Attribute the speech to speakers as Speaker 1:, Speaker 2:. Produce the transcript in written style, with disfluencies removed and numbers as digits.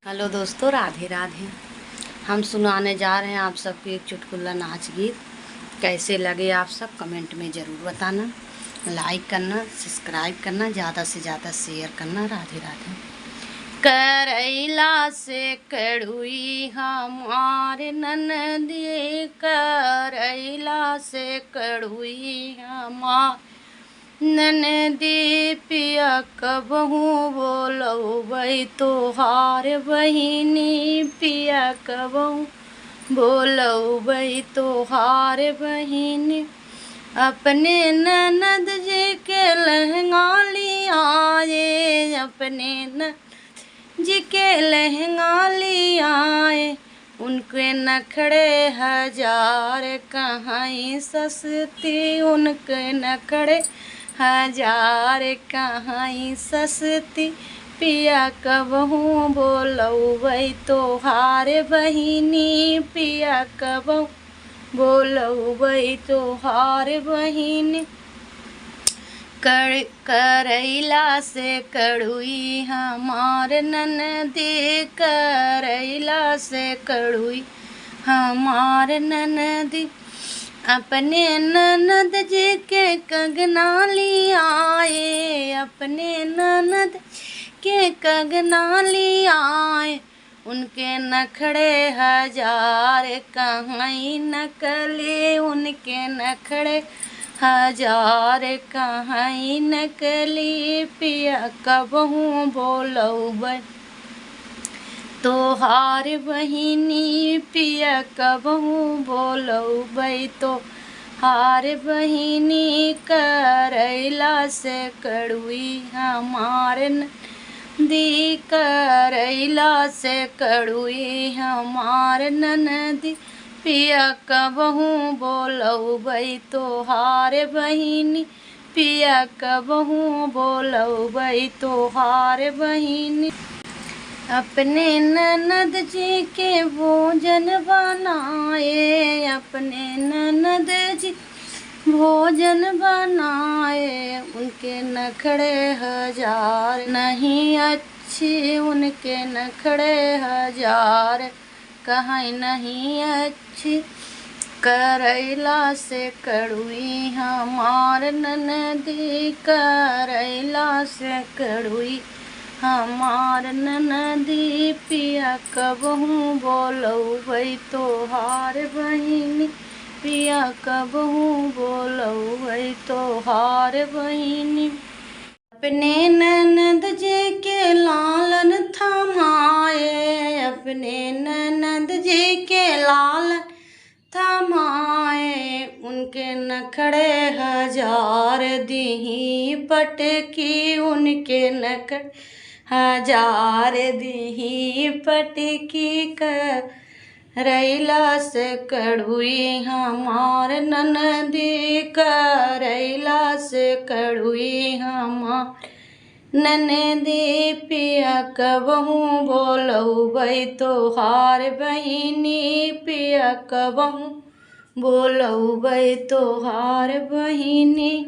Speaker 1: Hello दोस्तों, राधे राधे। हम सुनाने जा रहे हैं आप सबको एक चुटकुला नाच गीत। कैसे लगे आप सब कमेंट में ज़रूर बताना। लाइक करना, सब्सक्राइब करना, ज़्यादा से ज़्यादा शेयर करना। राधे राधे। करैला से कड़ुई हमारे ननदी, करैला से कड़ुई हमार ननदी, पिया कबहू बोलबै तोहार बहिनी, पिया कबहू बोलबै तोहार बहिनी। अपने ननद जी के लहंगा लियाए, अपने ननद जी के लहंगा लियाए। उनके नखड़े हजार कहाँ सस्ती, उनके नखड़े हजार कहाँ सस्ती। पिया कबहू बोलबै तोहार बहिनी, पिया कबहू बोलबै तोहार बहिनी। करैला से कड़ुई हमार ननदी, करैला से कड़ुई हमार ननदी। अपने ननद जी के कंगना लियाए, अपने ननद के कंगना लियाए। उनके नखड़े हजार कहाँ नकली, उनके नखड़े हजार कहाँ नकली। पिया कबहू बोलबै तोहार बहिनी, पिया कबहू बोलबै तोहार बहिनी। करैला से कड़ुई हमार ननदी, करैला से कड़ुई हमार ननदी। पिया कबहू बोलबै तोहार बहिनी, पिया कबहू बोलबै तोहार बहिनी। अपने ननद जी के भोजन बनाए, अपने ननद जी भोजन बनाए। उनके नखड़े हजार नहीं अच्छी, उनके नखड़े हजार कहाँ नहीं अच्छी। करैला से कड़ुई हमार ननदी, करैला से कड़ुई हमार ननदी। पिया कबहू बोलबै तोहार बहिनी, पिया कबहू बोलबै तोहार बहिनी। अपने ननद जी के लालन थमाए, अपने ननद जी के लालन थमाए। उनके नखड़े हजार दीही पटकी, उनके नखड़े हजार दीही पटकी। करैला से कड़ुई हमार ननदी, करैला से कड़ुई हमार ननदी। पिया कबहू बोलबै तोहार बहिनी, पिया कबहू बोलबै तोहार बहिनी।